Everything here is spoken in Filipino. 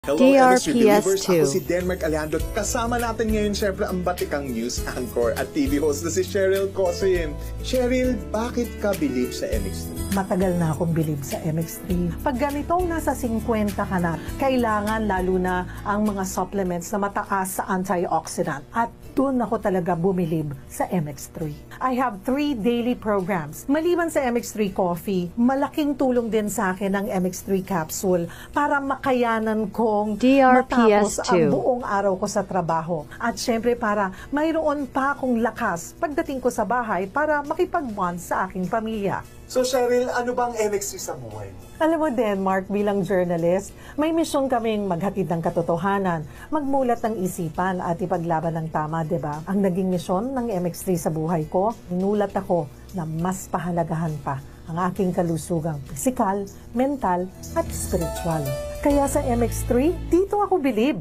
Hello, MX Believers. DRPS2. Ako si Denmark Alejandro. Kasama natin ngayon siyempre ang batikang news anchor at TV host na si Cheryl Cosoyen. Cheryl, bakit ka believe sa MX3? Matagal na akong believe sa MX3. Pag ganitong nasa 50 ka na, kailangan lalo na ang mga supplements na mataas sa antioxidant. At doon ako talaga bumilib sa MX3. I have 3 daily programs. Maliban sa MX3 coffee, malaking tulong din sa akin ang MX3 capsule para makayanan kong matapos DRPS2. ang buong araw ko sa trabaho. At syempre para mayroon pa akong lakas pagdating ko sa bahay para makipag-bond sa aking pamilya. So Cheryl, ano bang MX3 sa buhay mo? Alam mo, Denmark, bilang journalist, may misyon kaming maghatid ng katotohanan, magmulat ng isipan at ipaglaban ng tama, di ba? Ang naging misyon ng MX3 sa buhay ko, inulat ako na mas pahalagahan pa ang aking kalusugang pisikal, mental at spiritual. Kaya sa MX3, dito ako bilib.